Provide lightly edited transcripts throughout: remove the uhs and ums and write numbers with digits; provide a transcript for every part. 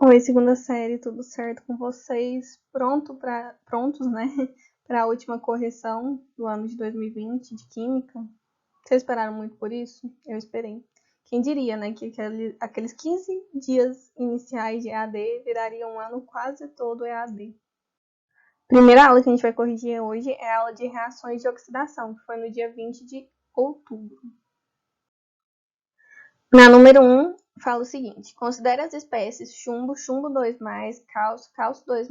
Oi, segunda série, tudo certo com vocês? Prontos, né? Para a última correção do ano de 2020 de Química. Vocês esperaram muito por isso? Eu esperei. Quem diria, né, que aqueles 15 dias iniciais de EAD virariam um ano quase todo EAD. Primeira aula que a gente vai corrigir hoje é a aula de reações de oxidação, que foi no dia 20 de outubro. Na número 1, fala o seguinte: considere as espécies chumbo, chumbo 2+, cálcio, cálcio 2+,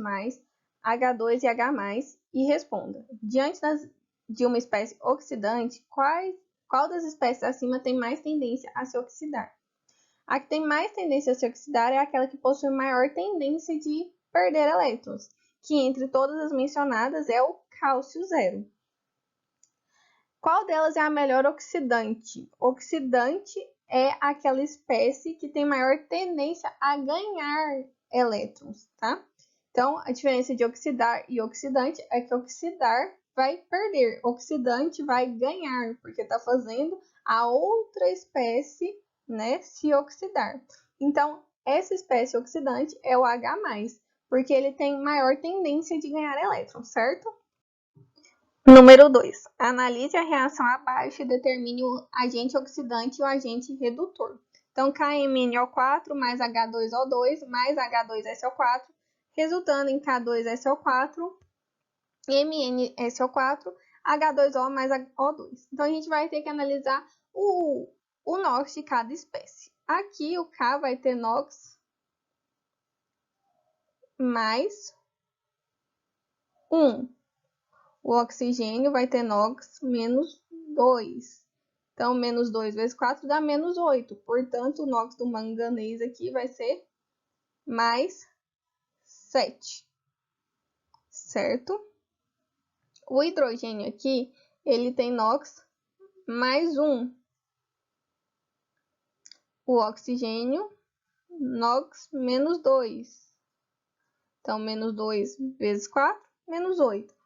H2 e H+, e responda. Diante de uma espécie oxidante, qual das espécies acima tem mais tendência a se oxidar? A que tem mais tendência a se oxidar é aquela que possui maior tendência de perder elétrons, que entre todas as mencionadas é o cálcio 0. Qual delas é a melhor oxidante? Oxidante é aquela espécie que tem maior tendência a ganhar elétrons, tá? Então, a diferença de oxidar e oxidante é que oxidar vai perder, oxidante vai ganhar, porque está fazendo a outra espécie, né, se oxidar. Então, essa espécie oxidante é o H+, porque ele tem maior tendência de ganhar elétrons, certo? Número 2. Analise a reação abaixo e determine o agente oxidante e o agente redutor. Então, KMnO4 mais H2O2 mais H2SO4, resultando em K2SO4, MnSO4, H2O mais O2. Então, a gente vai ter que analisar o NOx de cada espécie. Aqui, o K vai ter NOx mais 1. O oxigênio vai ter NOx menos 2. Então, menos 2 vezes 4 dá menos 8. Portanto, o NOx do manganês aqui vai ser mais 7. Certo? O hidrogênio aqui, ele tem NOx mais 1. O oxigênio, NOx menos 2. Então, menos 2 vezes 4, menos 8.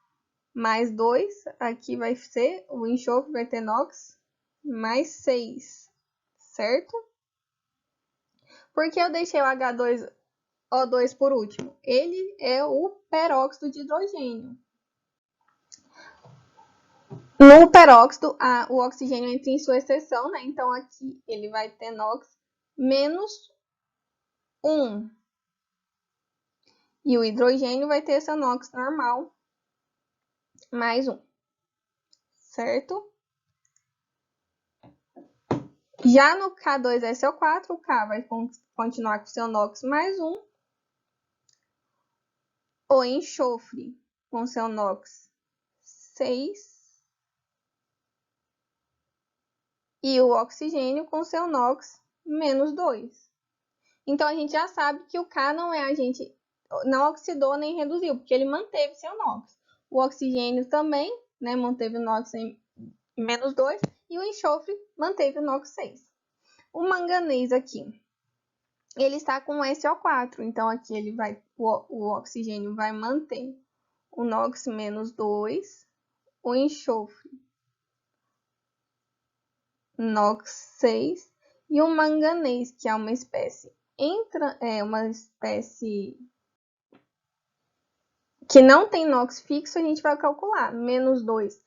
Mais 2, aqui vai ser, o enxofre vai ter NOx mais 6, certo? Por que eu deixei o H2O2 por último? Ele é o peróxido de hidrogênio. No peróxido, o oxigênio entra em sua seção, né? Então, aqui ele vai ter NOx menos 1. E o hidrogênio vai ter essa NOx normal mais 1, certo? Já no K2SO4, o K vai continuar com seu NOx mais 1. O enxofre com seu NOx 6. E o oxigênio com seu NOx menos 2. Então, a gente já sabe que o K não oxidou nem reduziu, porque ele manteve seu NOx. O oxigênio também, né, manteve o NOx em menos 2. E o enxofre manteve o NOx 6. O manganês aqui, ele está com SO4, então aqui o oxigênio vai manter o NOx menos 2, o enxofre NOx 6 e o manganês, que é uma espécie que não tem NOx fixo, a gente vai calcular menos 2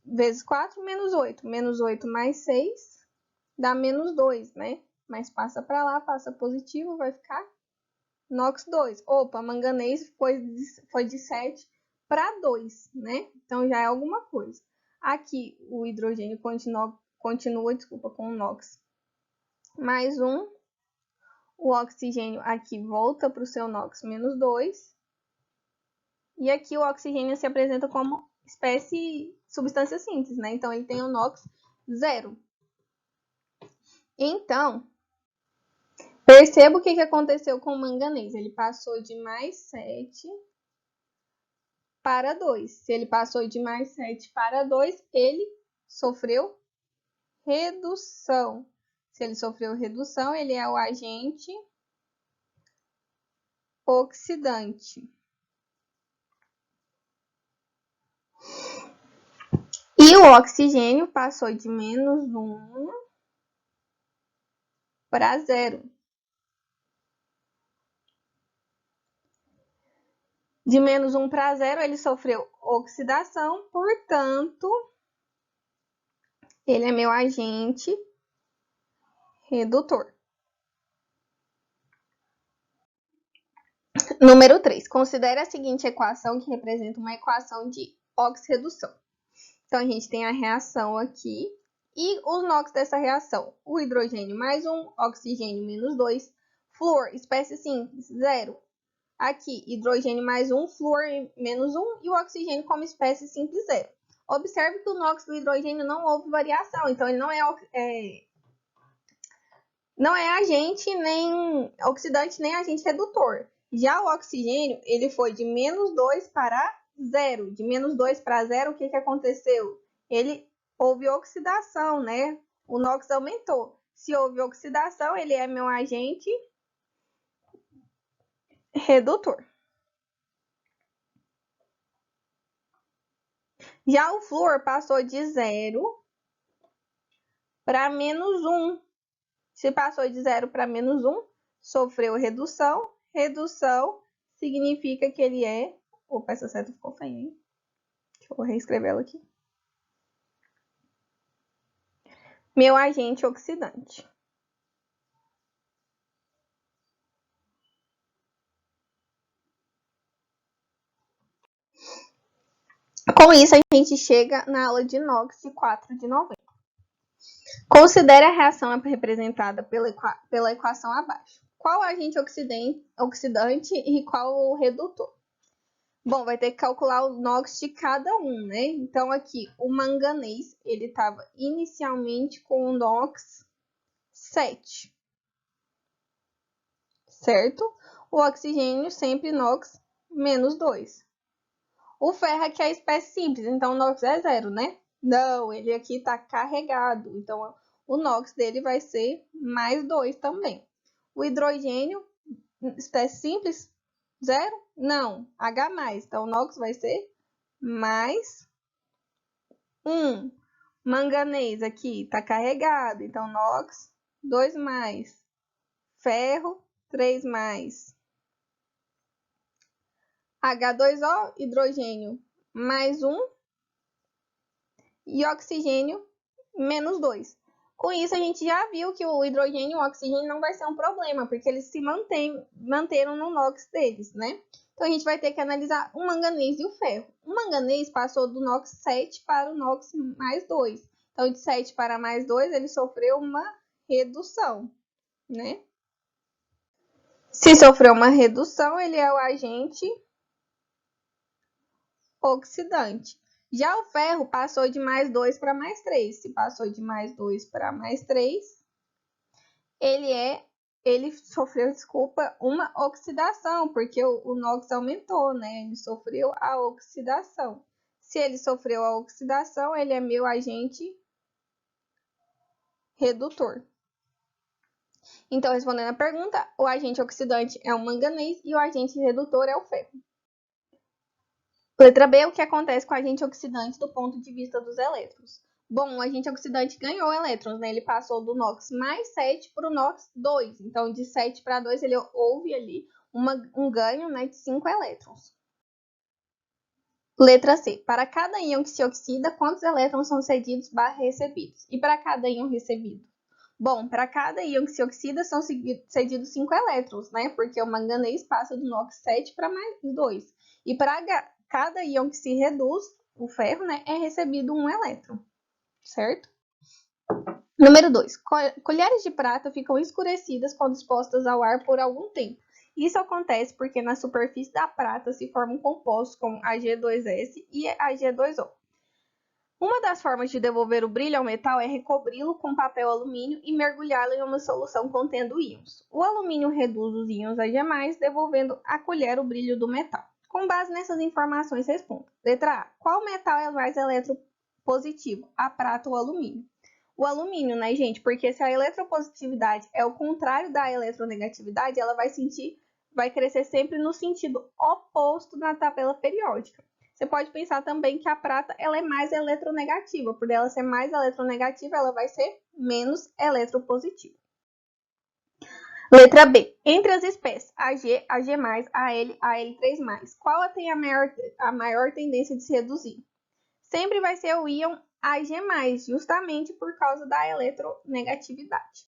vezes 4, menos 8. Menos 8 mais 6 dá menos 2, né? Mas passa para lá, passa positivo, vai ficar NOx 2. Opa, manganês foi de 7 para 2, né? Então já é alguma coisa. Aqui o hidrogênio continua com o NOx mais 1. O oxigênio aqui volta para o seu NOx menos 2. E aqui o oxigênio se apresenta como substância simples, né? Então ele tem o NOx 0. Então, perceba o que aconteceu com o manganês. Ele passou de mais 7 para 2. Se ele passou de mais 7 para 2, ele sofreu redução. Se ele sofreu redução, ele é o agente oxidante. E o oxigênio passou de menos 1 para 0. De menos 1 para 0, ele sofreu oxidação, portanto, ele é meu agente redutor. Número 3. Considere a seguinte equação, que representa uma equação de oxirredução. Então, a gente tem a reação aqui e os NOx dessa reação. O hidrogênio mais 1, oxigênio menos 2, flúor, espécie simples, 0. Aqui, hidrogênio mais 1, flúor menos 1 e o oxigênio como espécie simples, 0. Observe que o NOx do hidrogênio não houve variação, então ele não é agente nem oxidante nem agente redutor. Já o oxigênio, ele foi de menos 2 para 0. De menos 2 para 0, o que aconteceu? Houve oxidação, né? O NOx aumentou. Se houve oxidação, ele é meu agente redutor. Já o flúor passou de 0 para menos 1. Se passou de 0 para menos 1, sofreu redução. Redução significa que ele é... Opa, essa seta ficou feia, hein? Deixa eu reescrever ela aqui. Meu agente oxidante. Com isso, a gente chega na aula de NOx de 4 de novembro. Considere a reação representada pela equação abaixo. Qual agente oxidante e qual o redutor? Bom, vai ter que calcular o NOx de cada um, né? Então, aqui, o manganês, ele estava inicialmente com o NOx 7, certo? O oxigênio sempre NOx menos 2. O ferro aqui é a espécie simples, então o NOx é 0, né? Não, ele aqui está carregado, então o NOx dele vai ser mais 2 também. O hidrogênio, espécie simples, 0? Não, H+, então o NOx vai ser mais 1. Manganês aqui está carregado, então NOx 2+. Ferro 3+. H2O, hidrogênio mais 1 e oxigênio menos 2. Com isso, a gente já viu que o hidrogênio e o oxigênio não vai ser um problema, porque eles se manteram no NOx deles, né? Então, a gente vai ter que analisar o manganês e o ferro. O manganês passou do NOx 7 para o NOx mais 2. Então, de 7 para mais 2, ele sofreu uma redução, né? Se sofreu uma redução, ele é o agente oxidante. Já o ferro passou de mais 2 para mais 3. Se passou de mais 2 para mais 3, ele sofreu, uma oxidação, porque o NOx aumentou, né? Ele sofreu a oxidação. Se ele sofreu a oxidação, ele é meu agente redutor. Então, respondendo a pergunta, o agente oxidante é o manganês e o agente redutor é o ferro. Letra B, o que acontece com o agente oxidante do ponto de vista dos elétrons? Bom, o agente oxidante ganhou elétrons, né? Ele passou do NOx mais 7 para o NOx 2. Então, de 7 para 2, houve ali um ganho, né, de 5 elétrons. Letra C. Para cada íon que se oxida, quantos elétrons são cedidos/recebidos? E para cada íon recebido? Bom, para cada íon que se oxida, são cedidos 5 elétrons, né? Porque o manganês passa do NOx 7 para mais 2. E para cada íon que se reduz, o ferro, né, é recebido 1 elétron, certo? Número 2. Colheres de prata ficam escurecidas quando expostas ao ar por algum tempo. Isso acontece porque na superfície da prata se formam compostos como Ag2S e Ag2O. Uma das formas de devolver o brilho ao metal é recobri-lo com papel alumínio e mergulhá-lo em uma solução contendo íons. O alumínio reduz os íons Ag+, devolvendo à colher o brilho do metal. Com base nessas informações, responda. Letra A. Qual metal é mais eletropositivo? A prata ou o alumínio? O alumínio, né, gente? Porque se a eletropositividade é o contrário da eletronegatividade, ela vai crescer sempre no sentido oposto na tabela periódica. Você pode pensar também que a prata ela é mais eletronegativa. Por ela ser mais eletronegativa, ela vai ser menos eletropositiva. Letra B. Entre as espécies Ag, Ag+, Al, Al3+, qual tem a maior tendência de se reduzir? Sempre vai ser o íon Ag+, justamente por causa da eletronegatividade.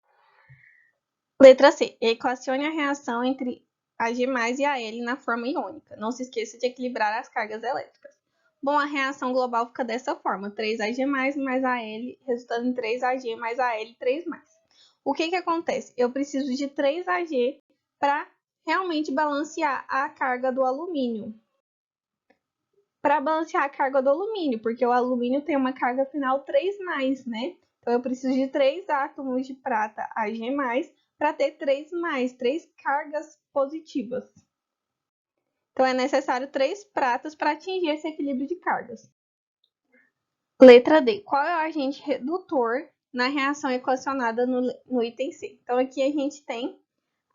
Letra C. Equacione a reação entre Ag+, e Al na forma iônica. Não se esqueça de equilibrar as cargas elétricas. Bom, a reação global fica dessa forma. 3Ag+, mais Al, resultando em 3Ag mais Al3+. O que acontece? Eu preciso de 3Ag para realmente balancear a carga do alumínio. Para balancear a carga do alumínio, porque o alumínio tem uma carga final 3+, né? Então, eu preciso de 3 átomos de prata Ag+, para ter 3 cargas positivas. Então, é necessário 3 pratas para atingir esse equilíbrio de cargas. Letra D. Qual é o agente redutor na reação equacionada no item C? Então, aqui a gente tem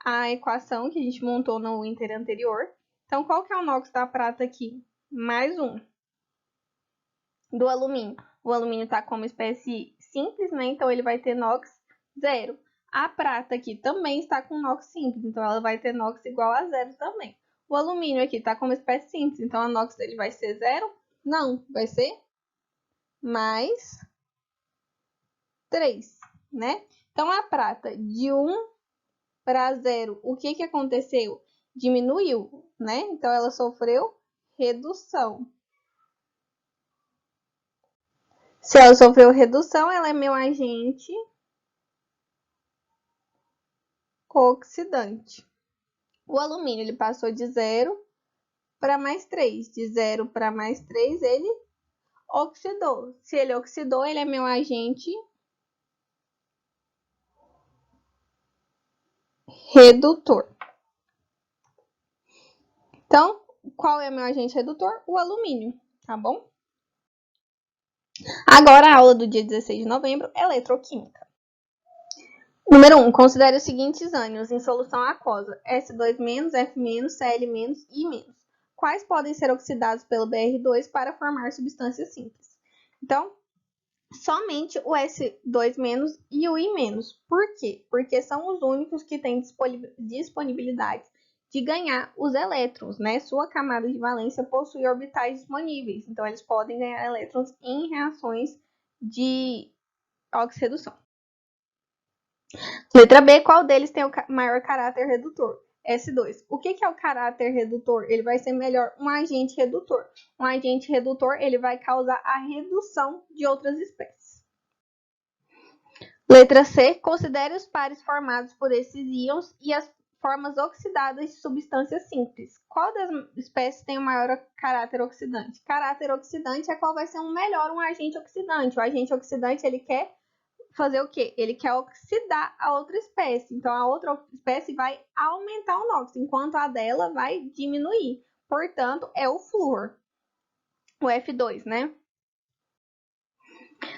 a equação que a gente montou no item anterior. Então, qual que é o NOx da prata aqui? Mais 1. Do alumínio. O alumínio está como espécie simples, né? Então, ele vai ter NOx 0. A prata aqui também está com NOx simples, então ela vai ter NOx igual a 0 também. O alumínio aqui está como espécie simples, então a NOx dele vai ser 0? Não, vai ser mais 3, né? Então, a prata de 1 para 0, o que aconteceu? Diminuiu, né? Então, ela sofreu redução. Se ela sofreu redução, ela é meu agente oxidante. O alumínio, ele passou de 0 para mais 3. De 0 para mais 3, ele oxidou. Se ele oxidou, ele é meu agente redutor. Então, qual é meu agente redutor? O alumínio, tá bom? Agora, a aula do dia 16 de novembro, eletroquímica. Número 1. Considere os seguintes ânions em solução aquosa: S2-, F-, Cl- e I-. Quais podem ser oxidados pelo Br2 para formar substâncias simples? Então, somente o S2- e o I-. Por quê? Porque são os únicos que têm disponibilidade de ganhar os elétrons, né? Sua camada de valência possui orbitais disponíveis, então eles podem ganhar elétrons em reações de oxirredução. Letra B, qual deles tem o maior caráter redutor? S2. O que é o caráter redutor? Ele vai ser melhor um agente redutor. Um agente redutor, ele vai causar a redução de outras espécies. Letra C, considere os pares formados por esses íons e as formas oxidadas de substâncias simples. Qual das espécies tem o maior caráter oxidante? Caráter oxidante é qual vai ser um agente oxidante. O agente oxidante, ele quer fazer o quê? Ele quer oxidar a outra espécie. Então, a outra espécie vai aumentar o NOx, enquanto a dela vai diminuir. Portanto, é o flúor. O F2, né?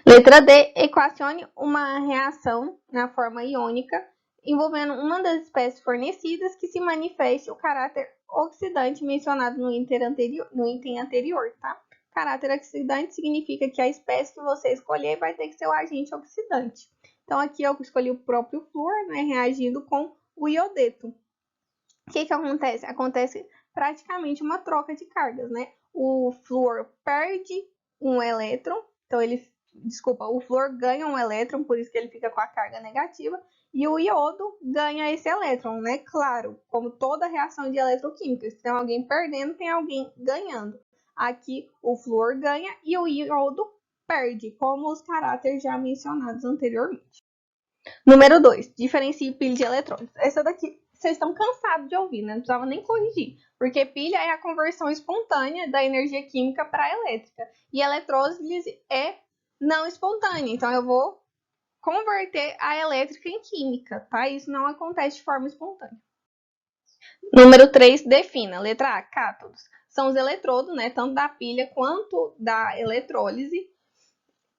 Letra D. Equacione uma reação na forma iônica envolvendo uma das espécies fornecidas que se manifeste o caráter oxidante mencionado no item anterior, tá? Caráter oxidante significa que a espécie que você escolher vai ter que ser o agente oxidante. Então, aqui eu escolhi o próprio flúor, né, reagindo com o iodeto. O que acontece? Acontece praticamente uma troca de cargas, né? O flúor perde um elétron, então o flúor ganha um elétron, por isso que ele fica com a carga negativa, e o iodo ganha esse elétron, né? Claro, como toda reação de eletroquímica, se tem alguém perdendo, tem alguém ganhando. Aqui o flúor ganha e o iodo perde, como os caráteres já mencionados anteriormente. Número 2, diferencie pilha de eletrônios. Essa daqui vocês estão cansados de ouvir, né? Não precisava nem corrigir, porque pilha é a conversão espontânea da energia química para elétrica e eletrólise é não espontânea. Então, eu vou converter a elétrica em química, tá? Isso não acontece de forma espontânea. Número 3, defina. Letra A, cátodos. São os eletrodos, né? Tanto da pilha quanto da eletrólise.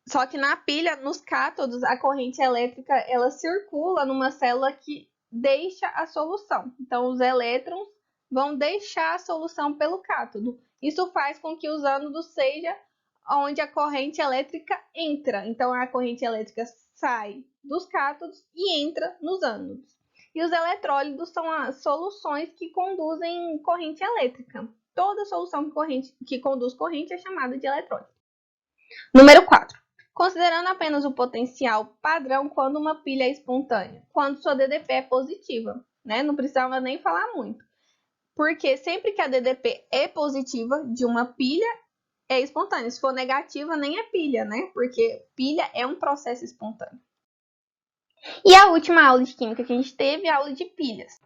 Só que na pilha, nos cátodos, a corrente elétrica ela circula numa célula que deixa a solução. Então, os elétrons vão deixar a solução pelo cátodo. Isso faz com que os ânodos seja onde a corrente elétrica entra. Então, a corrente elétrica sai dos cátodos e entra nos ânodos. E os eletrólitos são as soluções que conduzem corrente elétrica. Toda solução que conduz corrente é chamada de eletrólito. Número 4. Considerando apenas o potencial padrão quando uma pilha é espontânea, quando sua DDP é positiva, né? Não precisava nem falar muito. Porque sempre que a DDP é positiva de uma pilha, é espontânea. Se for negativa, nem é pilha, né? Porque pilha é um processo espontâneo. E a última aula de química que a gente teve é a aula de pilhas.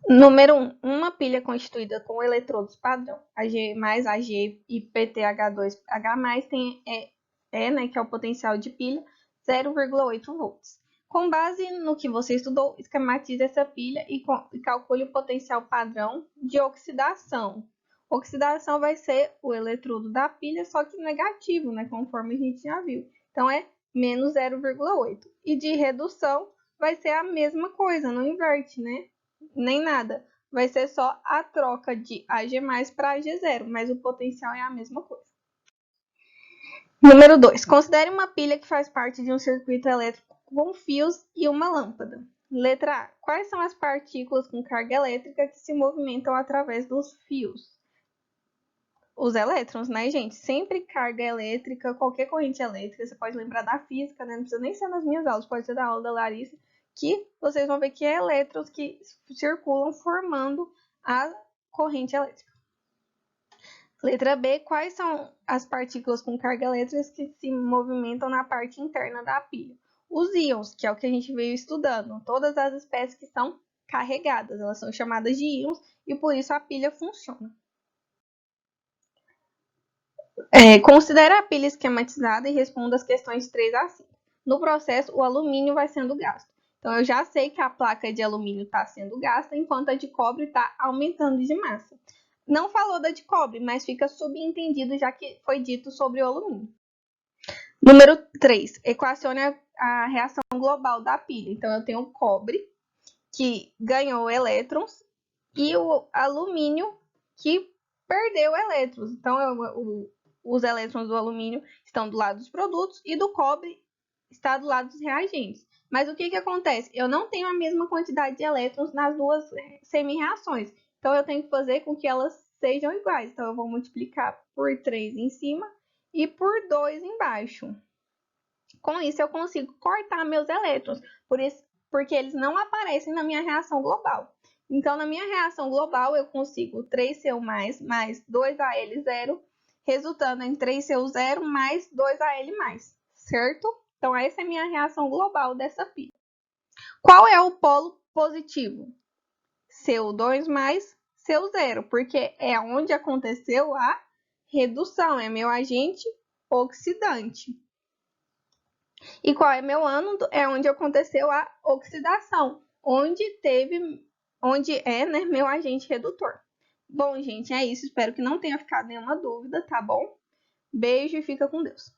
Número 1. Uma pilha constituída com eletrodos padrão, Ag+, Ag e PtH2H+, tem né, que é o potencial de pilha, 0,8 volts. Com base no que você estudou, esquematize essa pilha e calcule o potencial padrão de oxidação. Oxidação vai ser o eletrodo da pilha, só que negativo, né, conforme a gente já viu. Então, é menos 0,8. E de redução vai ser a mesma coisa, não inverte, né? Nem nada. Vai ser só a troca de Ag+ para Ag0, mas o potencial é a mesma coisa. Número 2. Considere uma pilha que faz parte de um circuito elétrico com fios e uma lâmpada. Letra A. Quais são as partículas com carga elétrica que se movimentam através dos fios? Os elétrons, né, gente? Sempre carga elétrica, qualquer corrente elétrica, você pode lembrar da física, né? Não precisa nem ser nas minhas aulas, pode ser da aula da Larissa, que vocês vão ver que é elétrons que circulam formando a corrente elétrica. Letra B, quais são as partículas com carga elétrica que se movimentam na parte interna da pilha? Os íons, que é o que a gente veio estudando, todas as espécies que são carregadas, elas são chamadas de íons e por isso a pilha funciona. Considere a pilha esquematizada e responda as questões de 3 a 5. No processo, o alumínio vai sendo gasto. Então, eu já sei que a placa de alumínio está sendo gasta, enquanto a de cobre está aumentando de massa. Não falou da de cobre, mas fica subentendido já que foi dito sobre o alumínio. Número 3. Equacione a reação global da pilha. Então, eu tenho o cobre, que ganhou elétrons, e o alumínio, que perdeu elétrons. Então, os elétrons do alumínio estão do lado dos produtos e do cobre está do lado dos reagentes. Mas o que acontece? Eu não tenho a mesma quantidade de elétrons nas duas semi-reações. Então, eu tenho que fazer com que elas sejam iguais. Então, eu vou multiplicar por 3 em cima e por 2 embaixo. Com isso, eu consigo cortar meus elétrons, porque eles não aparecem na minha reação global. Então, na minha reação global, eu consigo 3Cu+, mais 2Al0, resultando em 3Cu0 mais 2Al+, certo? Então, essa é a minha reação global dessa pilha. Qual é o polo positivo? Cu2 mais Cu0, porque é onde aconteceu a redução, é meu agente oxidante. E qual é meu ânodo? É onde aconteceu a oxidação, onde é, né, meu agente redutor. Bom, gente, é isso. Espero que não tenha ficado nenhuma dúvida, tá bom? Beijo e fica com Deus.